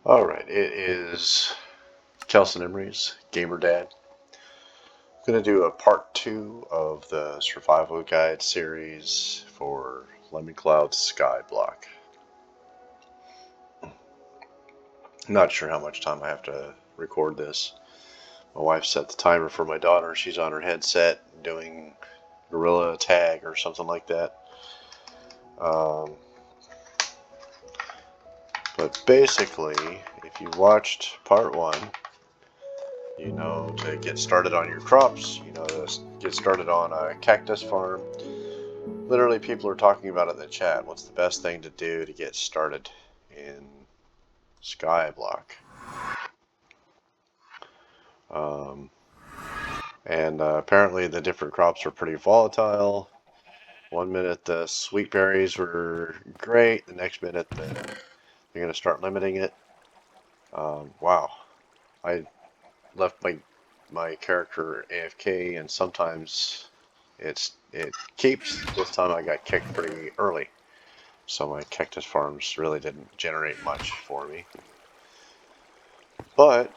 Alright, it is Kelson Emery's Gamer Dad. I'm going to do a part 2 of the survival guide series for Lemoncloud Skyblock. I'm not sure how much time I have to record this. My wife set the timer for my daughter. She's on her headset doing gorilla tag or something like that. But basically, if you watched part 1, you know to get started on your crops, you know to get started on a cactus farm. Literally, people are talking about it in the chat. What's the best thing to do to get started in Skyblock? And apparently the different crops are pretty volatile. One minute the sweet berries were great, the next minute they're going to start limiting it. Wow, I left my character AFK, and sometimes it keeps. This time I got kicked pretty early, so my cactus farms really didn't generate much for me. But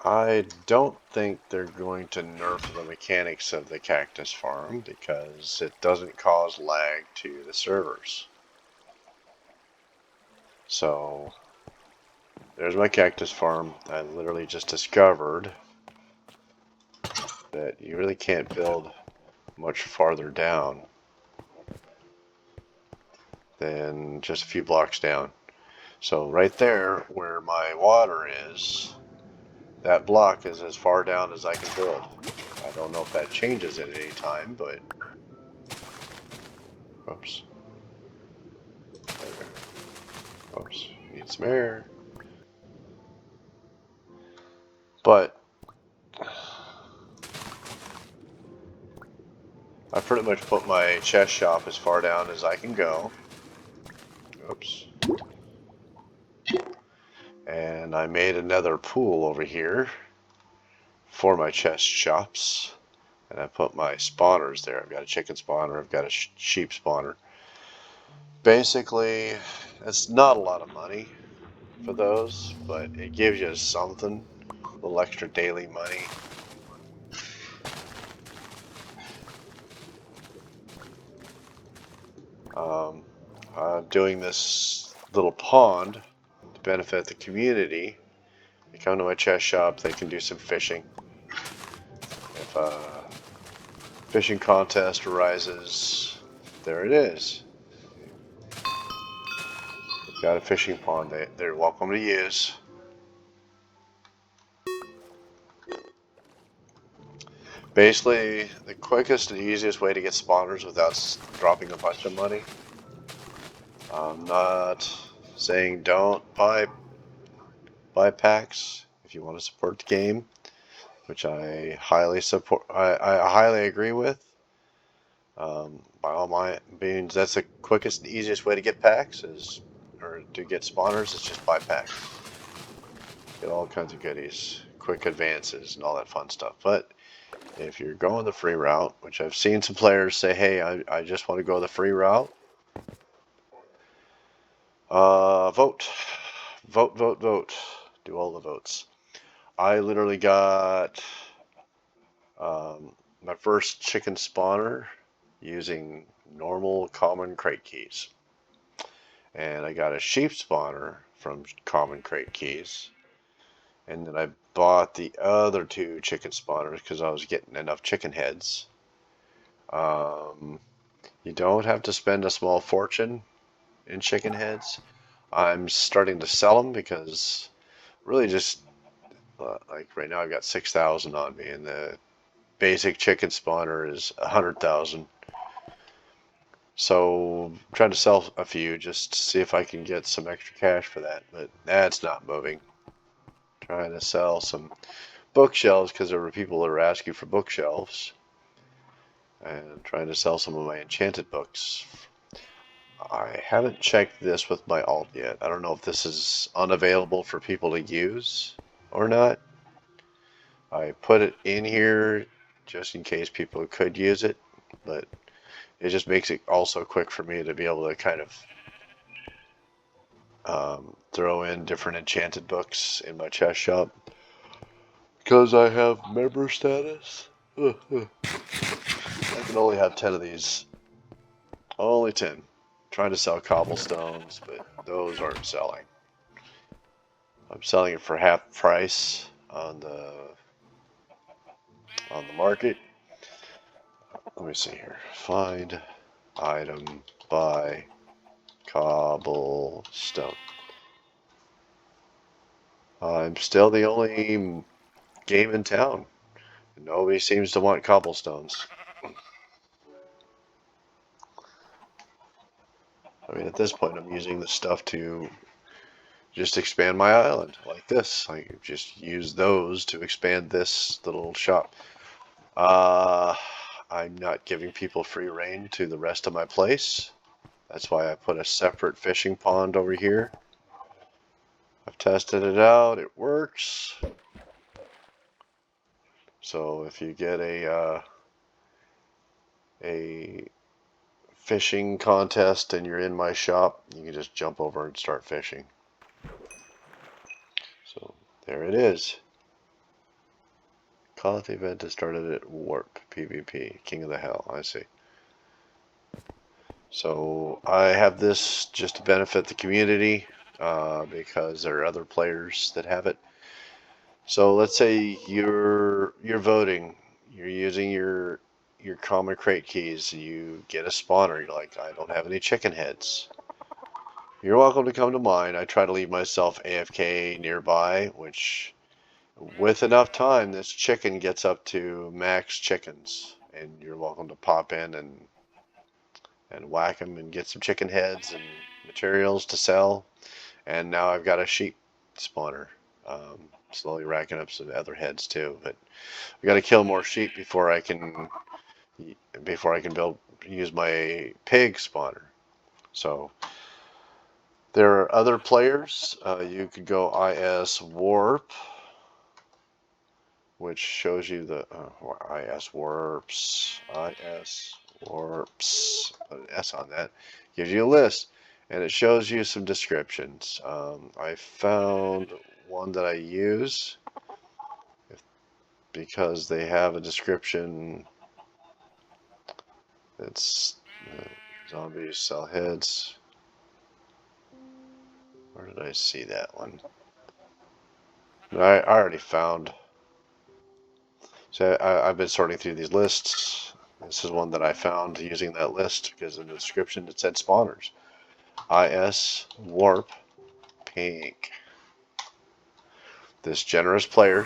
I don't think they're going to nerf the mechanics of the cactus farm because it doesn't cause lag to the servers. So there's my cactus farm. I literally just discovered that you really can't build much farther down than just a few blocks down. So right there where my water is, that block is as far down as I can build. I don't know if that changes at any time, but oops. Oops, need some air. But I pretty much put my chest shop as far down as I can go. Oops. And I made another pool over here for my chest shops. And I put my spawners there. I've got a chicken spawner, I've got a sheep spawner. Basically, it's not a lot of money for those, but it gives you something, a little extra daily money. I'm doing this little pond to benefit the community. They come to my chest shop, they can do some fishing. If a fishing contest arises, there it is. They've got a fishing pond they're welcome to use. Basically, the quickest and easiest way to get spawners without dropping a bunch of money. I'm not saying don't buy packs if you want to support the game, which I highly support. I highly agree with. By all my means, that's the quickest and easiest way to get packs or to get spawners is just buy packs. Get all kinds of goodies, quick advances, and all that fun stuff. But if you're going the free route, which I've seen some players say, hey, I just want to go the free route, vote. Vote, vote, vote. Do all the votes. I literally got my first chicken spawner using normal common crate keys. And I got a sheep spawner from common crate keys. And then I bought the other 2 chicken spawners because I was getting enough chicken heads. You don't have to spend a small fortune in chicken heads. I'm starting to sell them because really just like right now I've got 6,000 on me, and the basic chicken spawner is 100,000. So I'm trying to sell a few just to see if I can get some extra cash for that, but that's not moving. Trying to sell some bookshelves because there were people that were asking for bookshelves, and trying to sell some of my enchanted books. I haven't checked this with my alt yet. I don't know if this is unavailable for people to use or not. I put it in here just in case people could use it, but it just makes it also quick for me to be able to kind of throw in different enchanted books in my chest shop. Because I have member status, I can only have 10 of these. Only 10. Trying to sell cobblestones, but those aren't selling. I'm selling it for half price on the market. Let me see here. Find item, buy cobblestone. I'm still the only game in town. Nobody seems to want cobblestones. I mean, at this point, I'm using the stuff to just expand my island like this. I just use those to expand this little shop. I'm not giving people free reign to the rest of my place. That's why I put a separate fishing pond over here. I've tested it out. It works. So if you get a fishing contest and you're in my shop, you can just jump over and start fishing. So there it is. Call it the event that started at Warp PvP, King of the Hell. I see. So I have this just to benefit the community because there are other players that have it. So let's say you're voting, you're using your common crate keys, you get a spawner, you're like, I don't have any chicken heads. You're welcome to come to mine. I try to leave myself AFK nearby, which with enough time, this chicken gets up to max chickens, and you're welcome to pop in and whack them and get some chicken heads and materials to sell. And now I've got a sheep spawner, slowly racking up some other heads too. But I got to kill more sheep before I can use my pig spawner. So there are other players. You could go IS Warp, which shows you the IS Warps, put an S on that, gives you a list, and it shows you some descriptions. I found one that I use because they have a description that's zombies sell heads. Where did I see that one? I already found. So I've been sorting through these lists. This is one that I found using that list because in the description it said spawners. IS Warp Pink. This generous player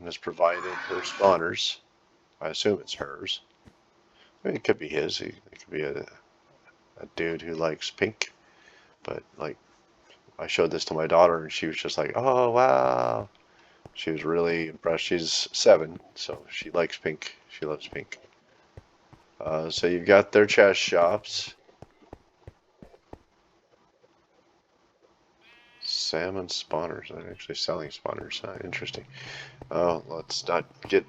has provided her spawners. I assume it's hers. I mean, it could be his. It could be a dude who likes pink. But like, I showed this to my daughter and she was just like, "Oh wow!" She was really impressed. She's 7, so she likes pink. She loves pink. So you've got their chest shops. Salmon spawners. They're actually selling spawners. Interesting. Let's not get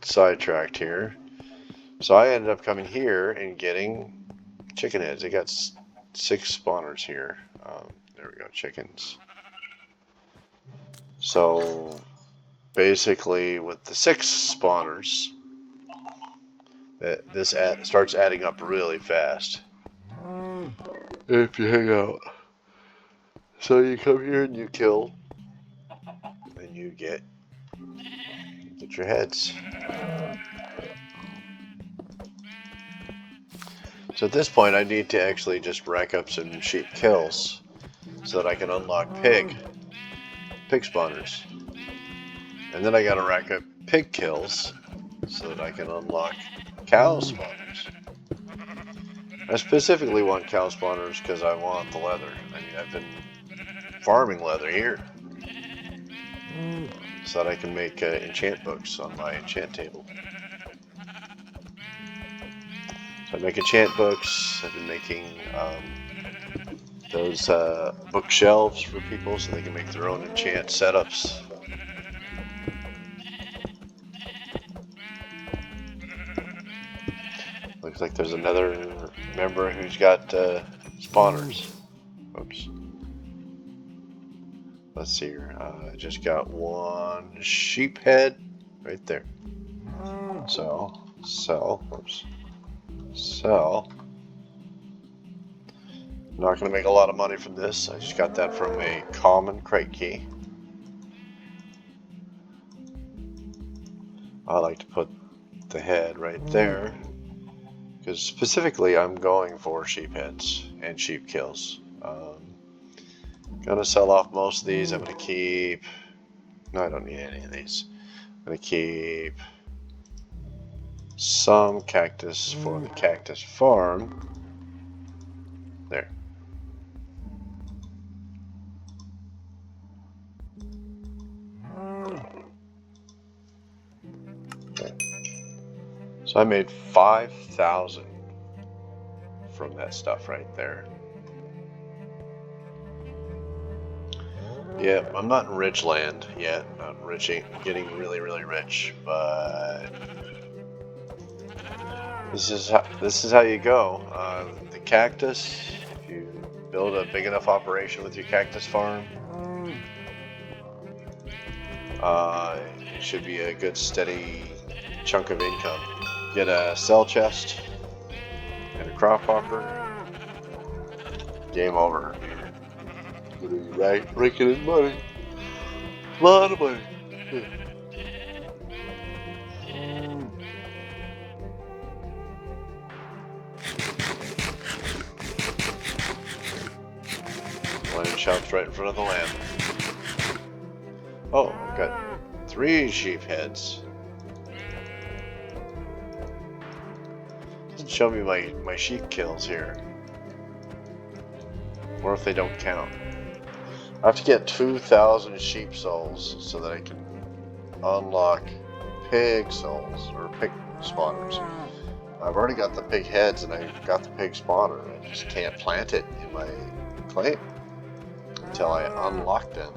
sidetracked here. So I ended up coming here and getting chicken heads. They got 6 spawners here. There we go, chickens. So basically with the 6 spawners, this starts adding up really fast if you hang out. So you come here and you kill, and you get your heads. So at this point I need to actually just rack up some sheep kills so that I can unlock pig spawners. And then I gotta rack up pig kills so that I can unlock cow spawners. I specifically want cow spawners because I want the leather. I mean, I've been farming leather here so that I can make enchant books on my enchant table. So I make enchant books. I've been making those bookshelves for people so they can make their own enchant setups. Looks like there's another member who's got spawners. Oops. let's see here. I just got one sheep head right there. So, sell. Oops. Sell. I'm not going to make a lot of money from this. I just got that from a common crate key. I like to put the head right there, because specifically I'm going for sheep heads and sheep kills. Gonna sell off most of these. I'm gonna keep. No, I don't need any of these. I'm gonna keep some cactus for the cactus farm. There. Okay. So I made 5,000 from that stuff right there. Yeah, I'm not in rich land yet. I'm getting really, really rich, but this is how you go. The cactus. If you build a big enough operation with your cactus farm, it should be a good steady chunk of income. Get a cell chest and a crop hopper. Game over. Right, raking in money. A lot of money. Lion shops right in front of the lamb. Oh, I've got 3 sheep heads. Doesn't show me my sheep kills here. Or if they don't count. I have to get 2,000 sheep souls so that I can unlock pig souls or pig spawners. I've already got the pig heads and I've got the pig spawner. I just can't plant it in my claim until I unlock them.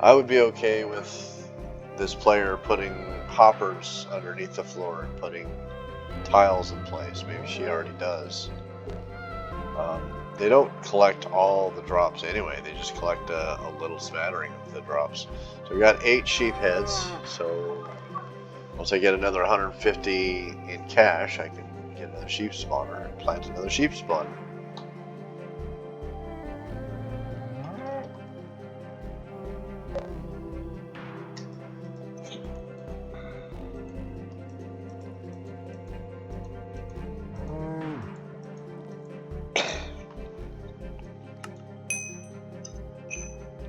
I would be okay with this player putting hoppers underneath the floor and putting tiles in place. Maybe she already does. They don't collect all the drops anyway. They just collect a little smattering of the drops. So we got 8 sheep heads. So once I get another 150 in cash, I can get another sheep spawner and plant another sheep spawner.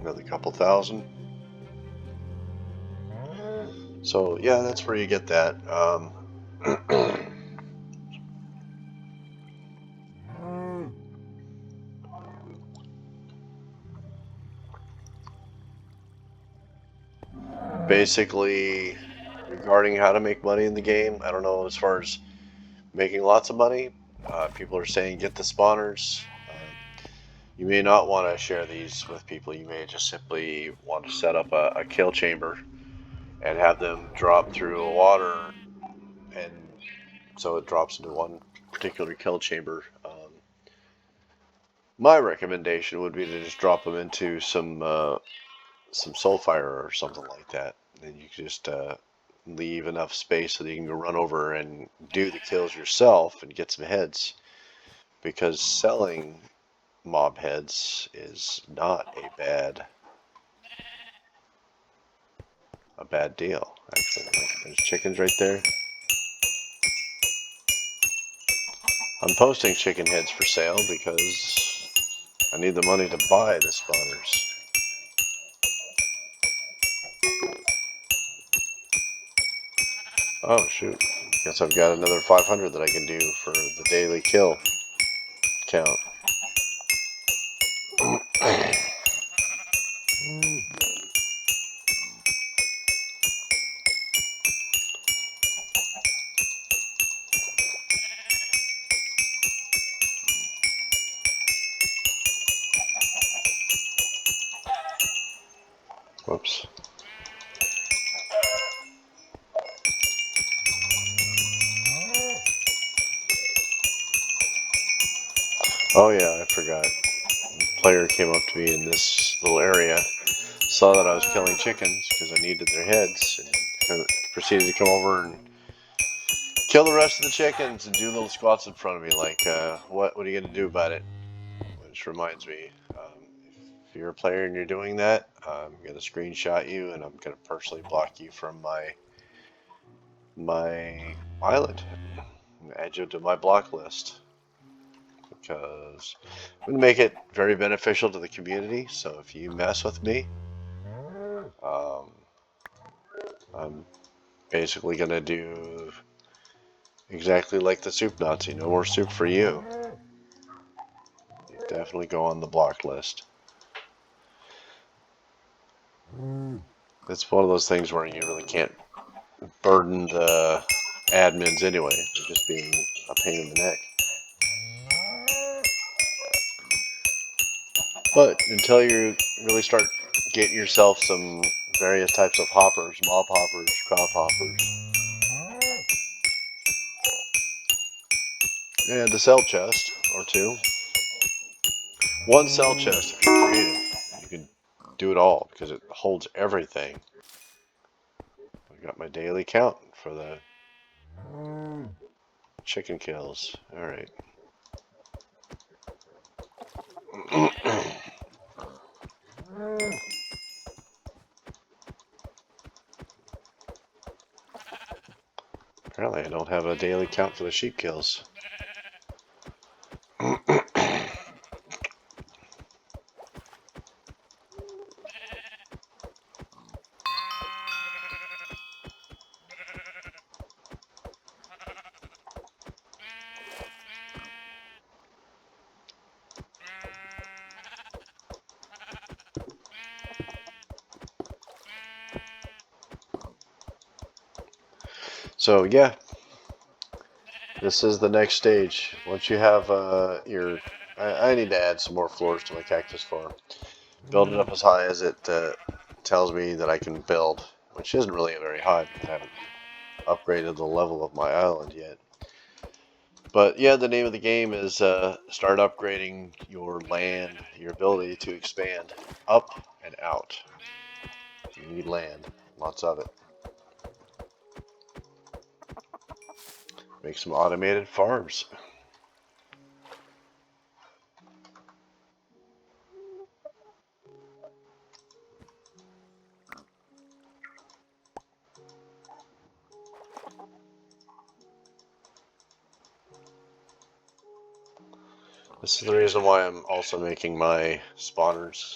Another couple thousand. So yeah, that's where you get that. Basically, regarding how to make money in the game, I don't know as far as making lots of money. People are saying get the spawners. You may not want to share these with people. You may just simply want to set up a kill chamber and have them drop through a water, and so it drops into one particular kill chamber. My recommendation would be to just drop them into some soulfire or something like that. And you can just leave enough space so that you can go run over and do the kills yourself and get some heads. Because selling mob heads is not a bad deal. Actually, there's chickens right there. I'm posting chicken heads for sale because I need the money to buy the spawners. Oh shoot, guess I've got another 500 that I can do for the daily kill count. Whoops. Oh yeah, I forgot. A player came up to me in this little area, saw that I was killing chickens because I needed their heads, and proceeded to come over and kill the rest of the chickens and do little squats in front of me like, what are you going to do about it? Which reminds me, if you're a player and you're doing that, I'm going to screenshot you and I'm going to personally block you from my island and add you to my block list, because I'm going to make it very beneficial to the community. So if you mess with me, um, I'm basically going to do exactly like the soup Nazi. No more soup for you. You definitely go on the block list. It's one of those things where you really can't burden the admins anyway. They're just being a pain in the neck. But until you really start getting yourself some various types of hoppers, mob hoppers, crop hoppers, and a cell chest or two. One cell chest if you're creative. You can do it all because it holds everything. I got my daily count for the chicken kills. Alright. Apparently I don't have a daily count for the sheep kills. So yeah, this is the next stage. Once you have I need to add some more floors to my cactus farm. Build it up as high as it tells me that I can build, which isn't really very high because I haven't upgraded the level of my island yet. But yeah, the name of the game is start upgrading your land, your ability to expand up and out. You need land, lots of it. Make some automated farms. This is the reason why I'm also making my spawners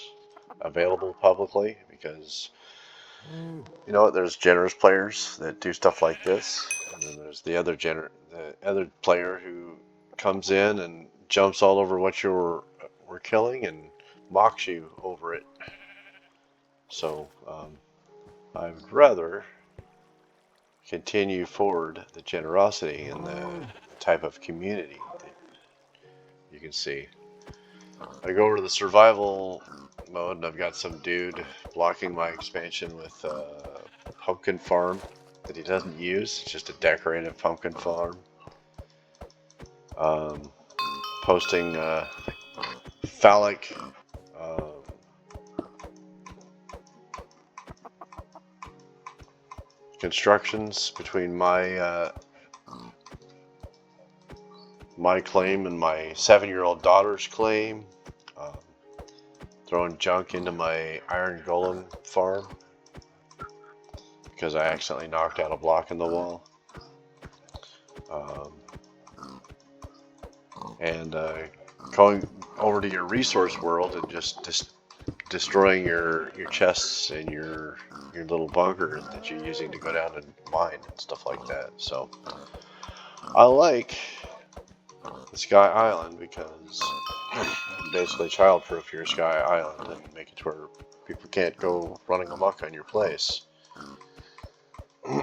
available publicly, because you know what, there's generous players that do stuff like this, and then there's the other player who comes in and jumps all over what we're killing and mocks you over it. So I would rather continue forward the generosity and the type of community that you can see. I go over to the survival mode and I've got some dude blocking my expansion with a pumpkin farm that he doesn't use. It's just a decorative pumpkin farm. Posting phallic constructions between my claim and my 7-year-old daughter's claim. Throwing junk into my iron golem farm because I accidentally knocked out a block in the wall. And going over to your resource world and just destroying your chests and your little bunker that you're using to go down and mine and stuff like that. So I like the Sky Island because basically childproof your Sky Island and make it to where people can't go running amok on your place. Or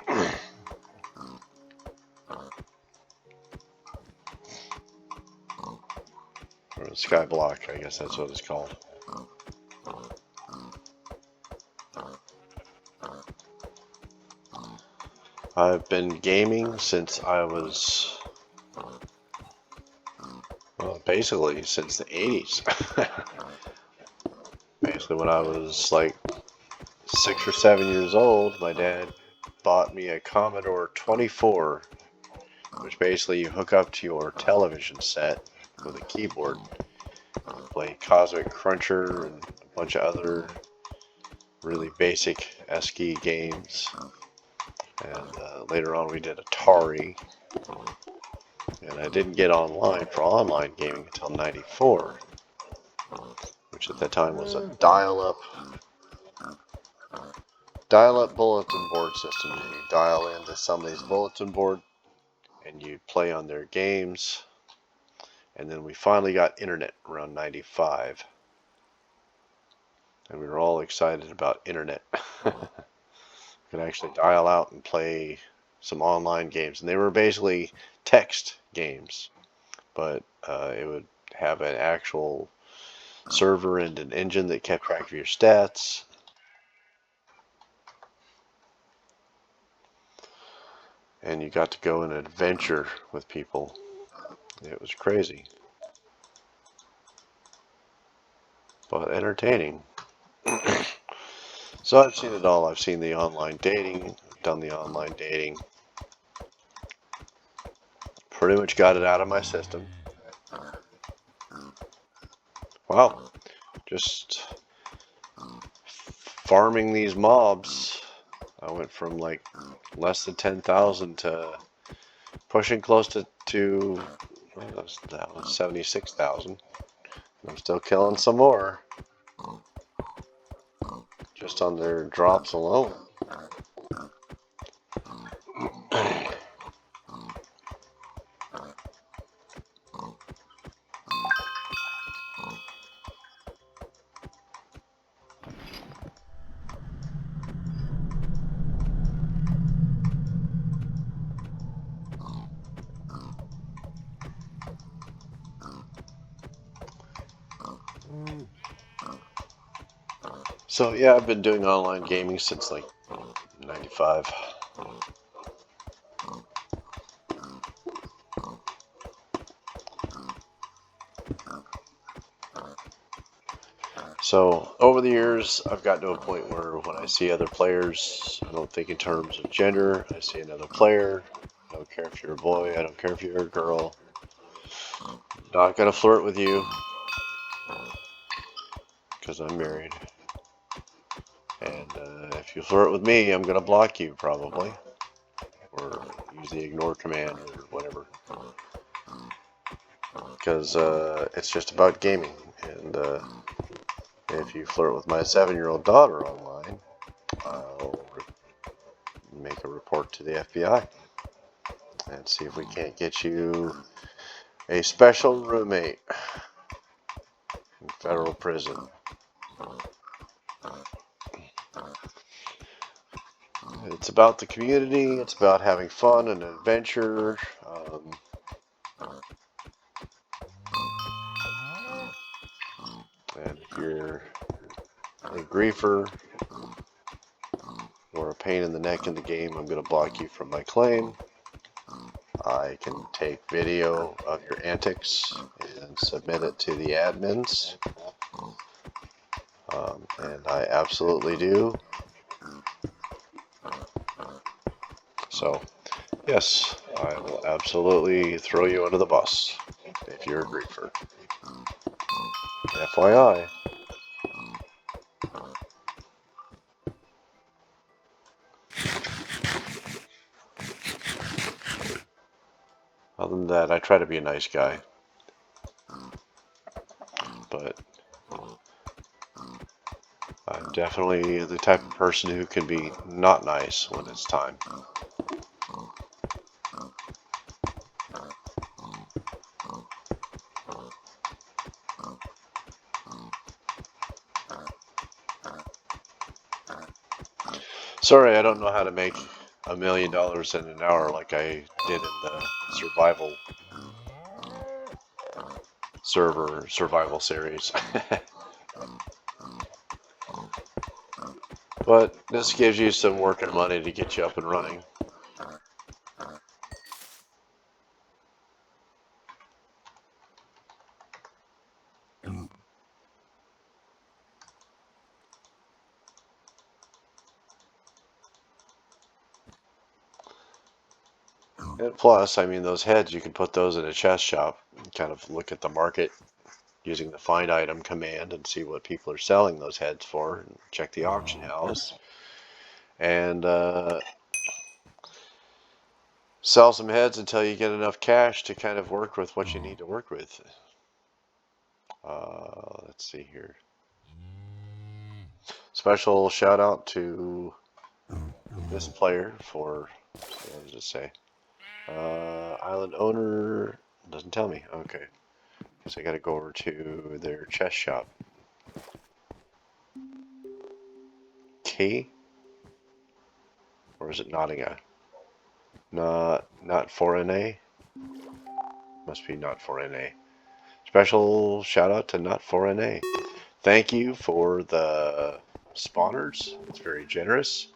Skyblock, I guess that's what it's called. I've been gaming since I was basically since the 80s. Basically, when I was like 6 or 7 years old, my dad bought me a Commodore 24, which basically you hook up to your television set with a keyboard. Play Cosmic Cruncher and a bunch of other really basic ASCII games. And later on we did Atari. And I didn't get online for online gaming until '94, which at that time was a dial-up bulletin board system. You dial into somebody's bulletin board and you play on their games. And then we finally got internet around '95. And we were all excited about internet. Could actually dial out and play some online games. And they were basically text games. But it would have an actual server and an engine that kept track of your stats. And you got to go on an adventure with people. It was crazy. But entertaining. So I've seen it all. I've seen the online dating, done the online dating. Pretty much got it out of my system. Wow. Just farming these mobs. I went from like less than 10,000 to pushing close to that was 76,000. I'm still killing some more. Just on their drops alone. So yeah, I've been doing online gaming since like '95. So over the years, I've gotten to a point where when I see other players, I don't think in terms of gender. I see another player. I don't care if you're a boy. I don't care if you're a girl. Not gonna flirt with you because I'm married. And if you flirt with me, I'm gonna block you probably, or use the ignore command or whatever. Because it's just about gaming. And if you flirt with my 7-year-old daughter online, I'll make a report to the FBI and see if we can't get you a special roommate in federal prison. It's about the community, it's about having fun and adventure. And if you're a griefer or a pain in the neck in the game, I'm going to block you from my claim. I can take video of your antics and submit it to the admins. And I absolutely do. So, yes, I will absolutely throw you under the bus if you're a griefer. FYI. Other than that, I try to be a nice guy. But I'm definitely the type of person who can be not nice when it's time. Sorry, I don't know how to make $1 million in an hour like I did in the survival series. But this gives you some working money to get you up and running. And plus, I mean, those heads, you can put those in a chest shop and kind of look at the market using the find item command and see what people are selling those heads for, and check the auction house, and sell some heads until you get enough cash to kind of work with what you need to work with. Let's see here. Special shout out to this player for, what does it say? Island owner, doesn't tell me. Okay. Guess I gotta go over to their chest shop. K? Or is it Nottingham? Not 4NA? Must be not 4NA. Special shout out to not 4NA. Thank you for the spawners. It's very generous.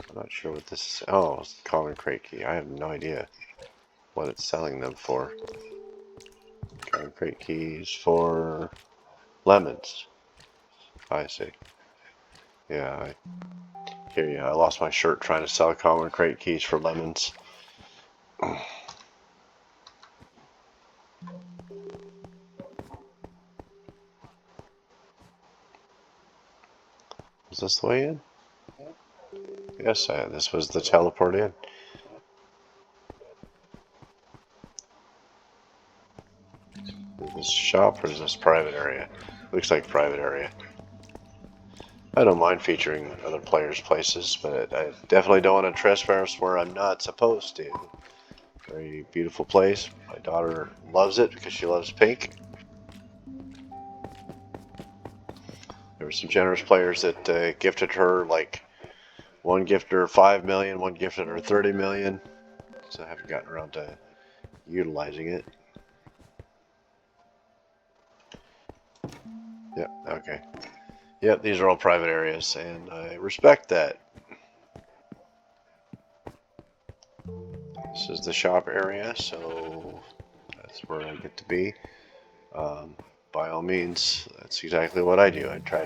I'm not sure what this is. Oh, it's common crate key. I have no idea what it's selling them for. Common crate keys for lemons. I see. Yeah, I hear you. I lost my shirt trying to sell common crate keys for lemons. Is this the way in? Yes, this was the teleport in. Is this shop or is this private area? Looks like private area. I don't mind featuring other players' places, but I definitely don't want to trespass where I'm not supposed to. Very beautiful place. My daughter loves it because she loves pink. There were some generous players that gifted her, like, one gifted her 5 million, one gifted her 30 million. So I haven't gotten around to utilizing it. Yep, okay. Yep, these are all private areas, and I respect that. This is the shop area, so that's where I get to be. By all means, that's exactly what I do. I try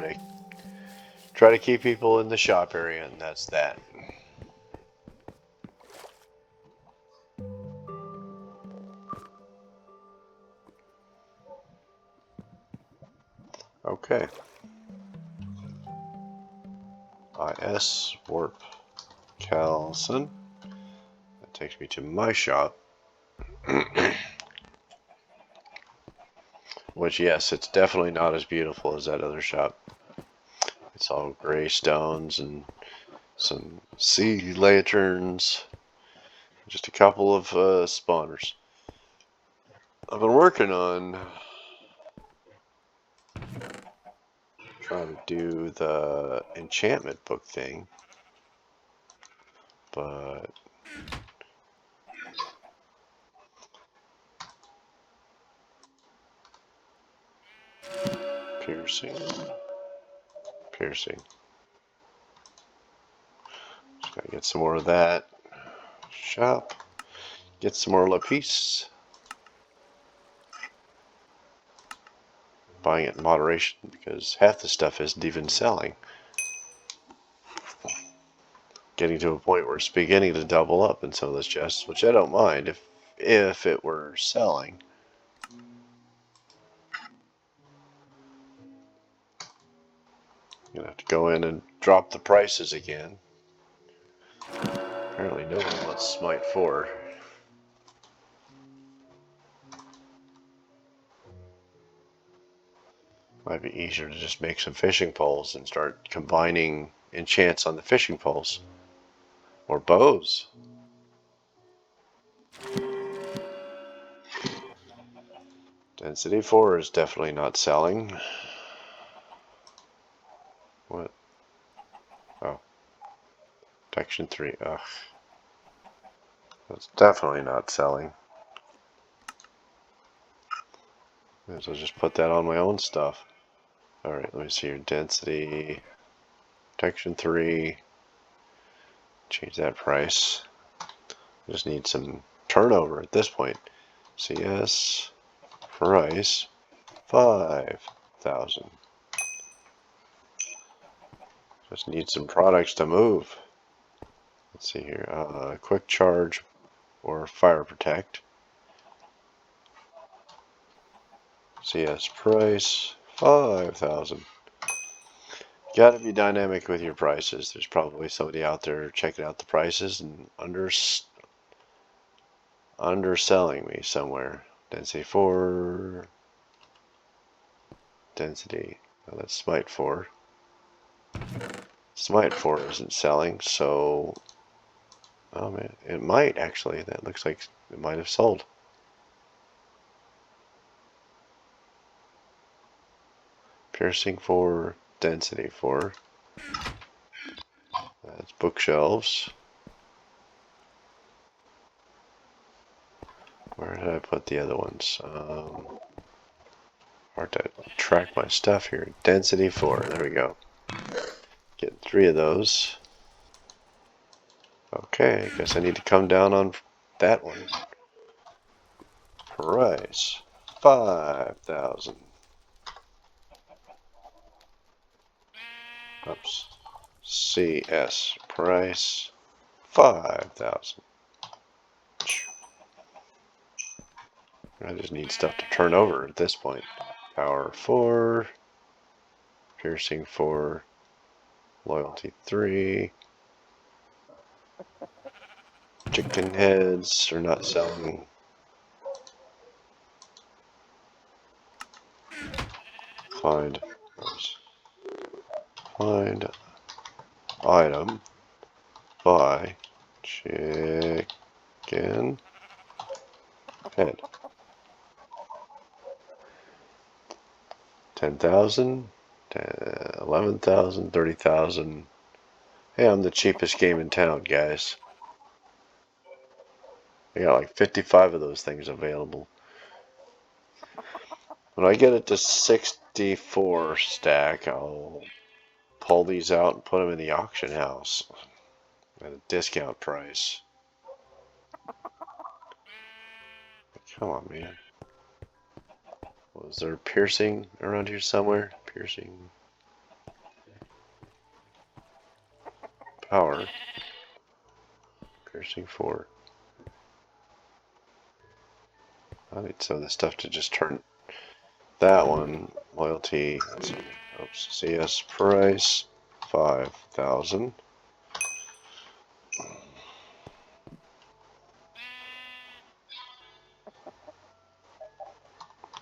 to keep people in the shop area, and that's that. Okay. IS Warp Calson. That takes me to my shop. Which, yes, it's definitely not as beautiful as that other shop. It's all gray stones and some sea lanterns. Just a couple of spawners. I've been working on trying to do the enchantment book thing, but piercing. Just gotta get some more of that. Shop. Get some more lapis. Buying it in moderation because half the stuff isn't even selling. Getting to a point where it's beginning to double up in some of those chests, which I don't mind if it were selling. Gonna have to go in and drop the prices again. Apparently nobody wants Smite 4. Might be easier to just make some fishing poles and start combining enchants on the fishing poles. Or bows. Density 4 is definitely not selling. What? Oh. Protection 3. Ugh. That's definitely not selling. Might as well just put that on my own stuff. Alright, let me see your density. Protection 3. Change that price. Just need some turnover at this point. CS price 5,000. Just need some products to move. Let's see here. Quick charge or fire protect. CS price 5,000. Got to be dynamic with your prices. There's probably somebody out there checking out the prices and underselling me somewhere. Density 4. Density. Well, that's Smite 4. Smite 4 isn't selling, so... Oh man, it might actually. That looks like it might have sold. Piercing 4. Density 4. That's bookshelves. Where did I put the other ones? Hard to track my stuff here. Density 4. There we go. Get 3 of those. Okay, I guess I need to come down on that one. Price 5,000. Oops. CS price 5,000. I just need stuff to turn over at this point. Power 4. Piercing 4. Loyalty 3. Chicken heads are not selling. Find item. Buy chicken head. 10,000, 11,000, 30,000. Hey, I'm the cheapest game in town, guys. I got like 55 of those things available. When I get it to 64 stack, I'll pull these out and put them in the auction house at a discount price. Come on, man. Was there piercing around here somewhere? Piercing. Power. Piercing 4. I need some of this stuff to just turn. That one. Loyalty. Oops. CS price 5,000.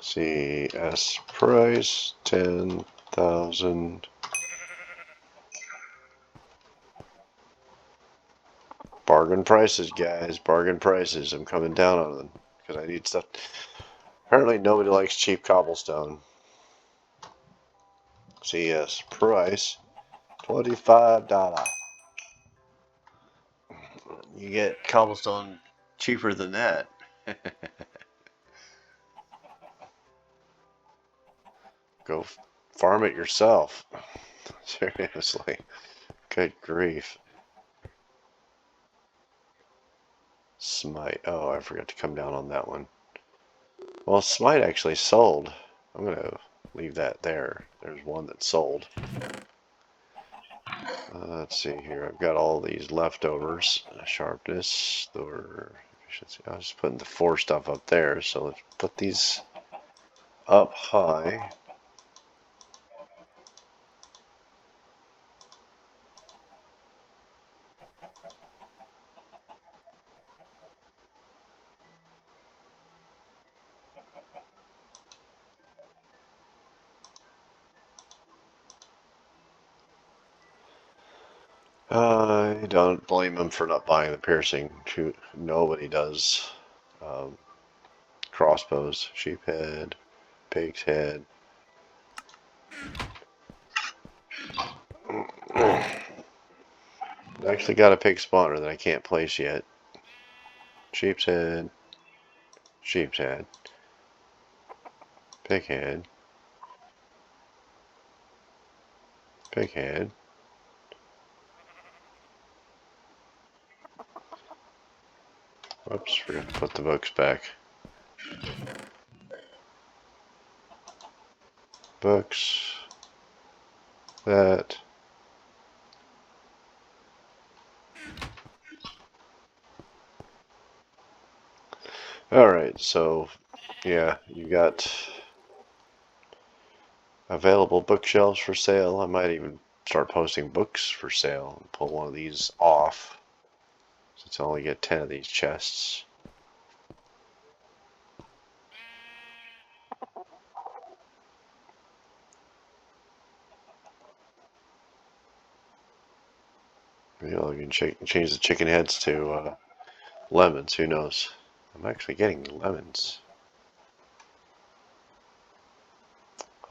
CS price 10,000. Bargain prices, guys. Bargain prices. I'm coming down on them because I need stuff. Apparently nobody likes cheap cobblestone. CS price $25. You get cobblestone cheaper than that. Go farm it yourself. Seriously. Good grief. Smite. Oh, I forgot to come down on that one. Well, Smite actually sold. I'm going to leave that there. There's one that sold. Let's see here. I've got all these leftovers. Sharpness, or efficiency. I was putting the 4 stuff up there, so let's put these up high. I don't blame him for not buying the piercing. Nobody does. Crossbows, sheep head, pig's head. I actually got a pig spawner that I can't place yet. Sheep's head, sheep's head, pig head, pig head. Whoops, forgot to put the books back. Books. That. Alright, so yeah, you got available bookshelves for sale. I might even start posting books for sale and pull one of these off, since I only get 10 of these chests. Maybe I can change the chicken heads to lemons, who knows. I'm actually getting lemons.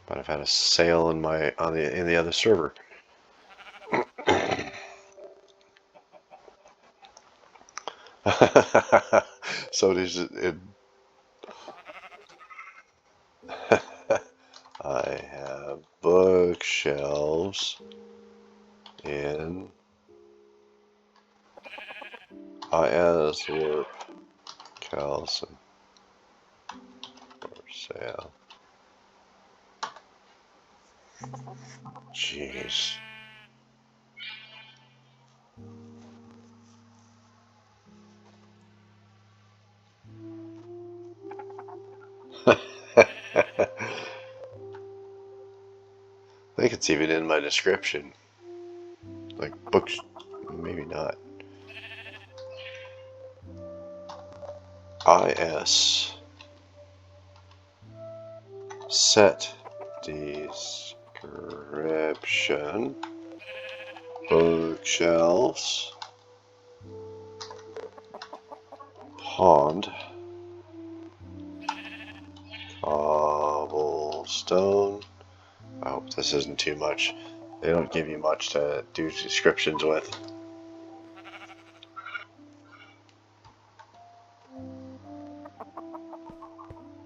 But I've had a sale in the other server. So I have bookshelves in Isleworth, Calson for sale. Jeez. I think it's even in my description. Like books, maybe not. IS set description bookshelves pond cobblestone. I hope this isn't too much. They don't give you much to do descriptions with.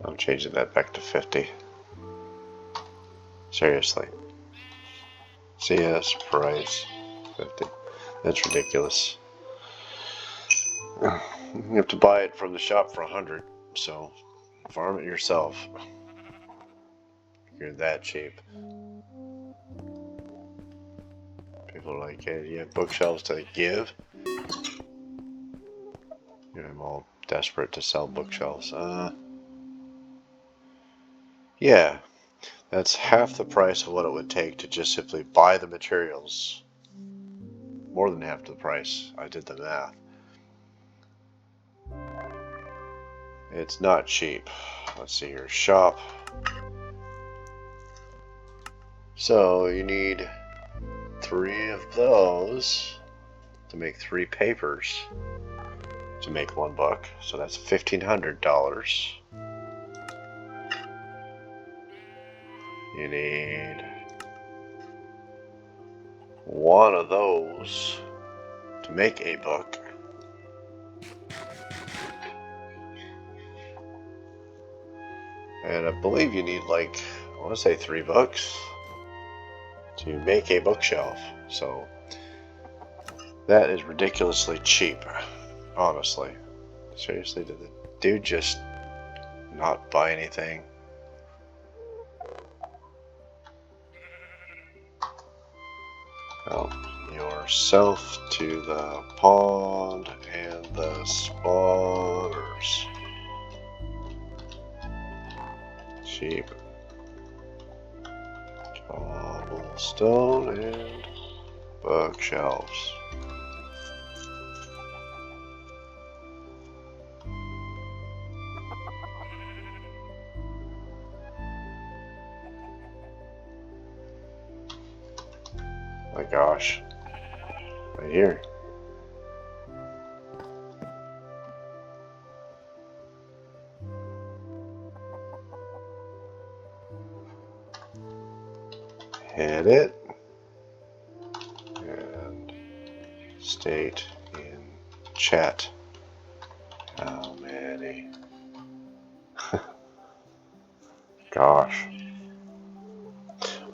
I'm changing that back to 50. Seriously. CS price 50. That's ridiculous. You have to buy it from the shop for 100, so farm it yourself. You're that cheap. People are like, hey, do you have bookshelves to give? I'm all desperate to sell bookshelves. Yeah, that's half the price of what it would take to just simply buy the materials. More than half the price. I did the math. It's not cheap. Let's see here. Shop. So you need 3 of those to make 3 papers to make 1 book. So that's $1,500. You need 1 of those to make a book. And I believe you need, like, I want to say 3 books to make a bookshelf. So that is ridiculously cheap, honestly. Seriously, did the dude just not buy anything? Help yourself to the pond and the spawners. Cheap. Cobblestone and bookshelves. My gosh. Right here. Hit it. And state in chat how many. Gosh.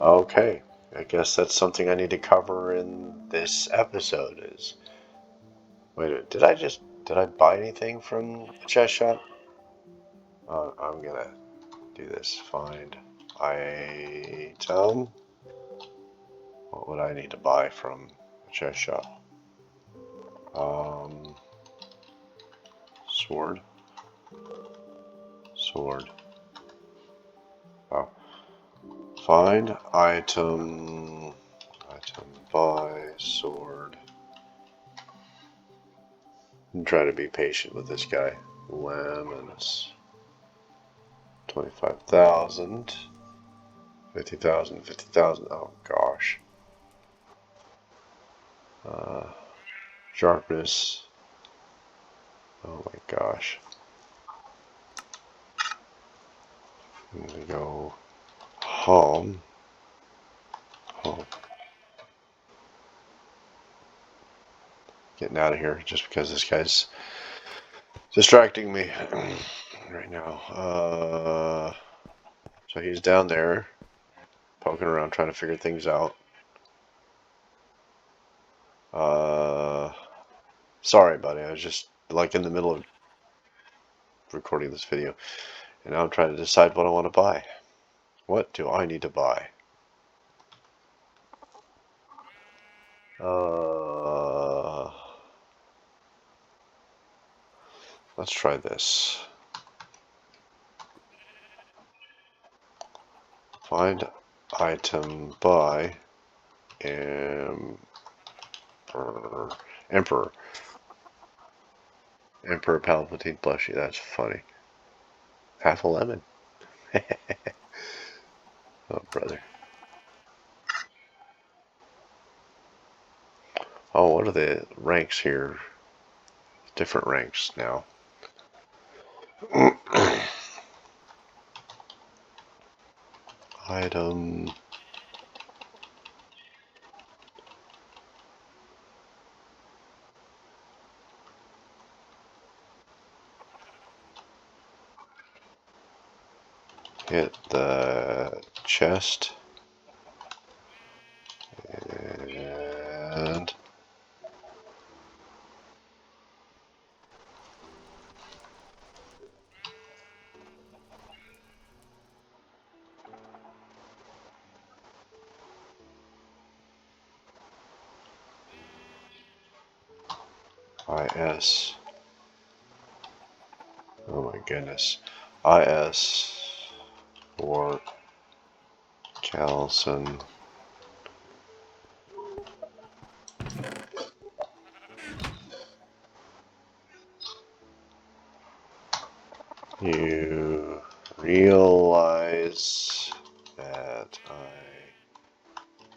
Okay. I guess that's something I need to cover in this episode is... Wait a minute, did I buy anything from the chest shop? I'm gonna do this. Find item. What would I need to buy from the chest shop? Sword. sword. Oh. Find item. Item buy sword. I'm trying to be patient with this guy. Lemons. 25,000. 50,000. 50,000. Oh gosh. Sharpness. Oh my gosh. I'm gonna go home. Home. Getting out of here just because this guy's distracting me right now. So he's down there poking around trying to figure things out. Sorry, buddy. I was just like in the middle of recording this video, and now I'm trying to decide what I want to buy. What do I need to buy? Let's try this. Find item buy Emperor Palpatine plushie. That's funny. Half a lemon. Oh, brother. Oh, what are the ranks here? Different ranks now. Item. Hit the chest. And IS. Oh my goodness. IS or Calson. You realize that I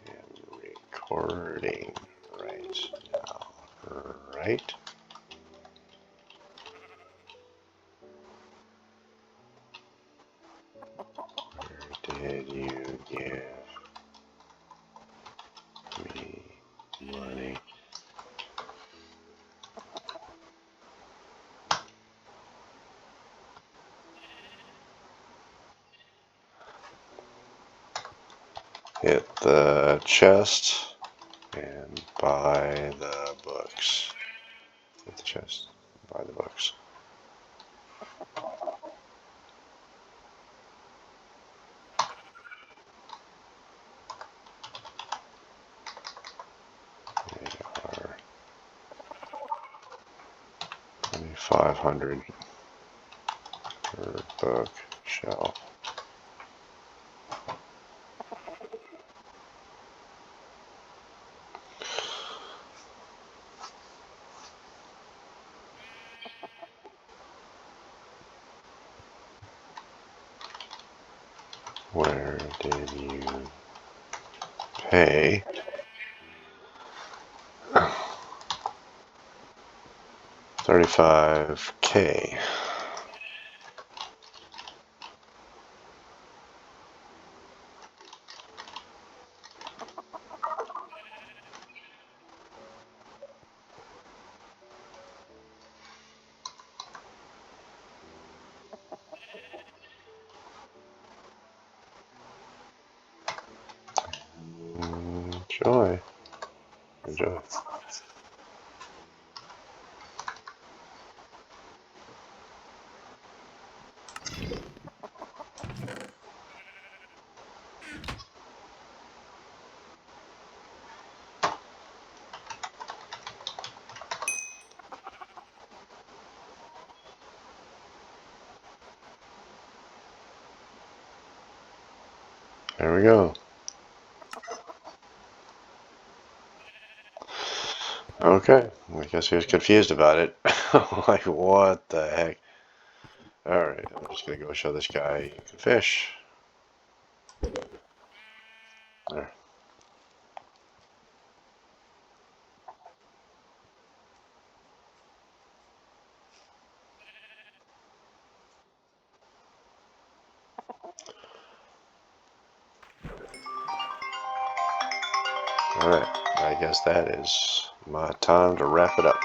am recording right now, right? Where did you give me money? Hit the chest and buy the books. Hit the chest, buy the books. They are 2,500 per book shelf. Where did you pay? $35K. Enjoy. Enjoy. There we go. Okay. I guess he was confused about it. Like, what the heck? Alright, I'm just gonna go show this guy you can fish. There. Alright, I guess that is my time to wrap it up.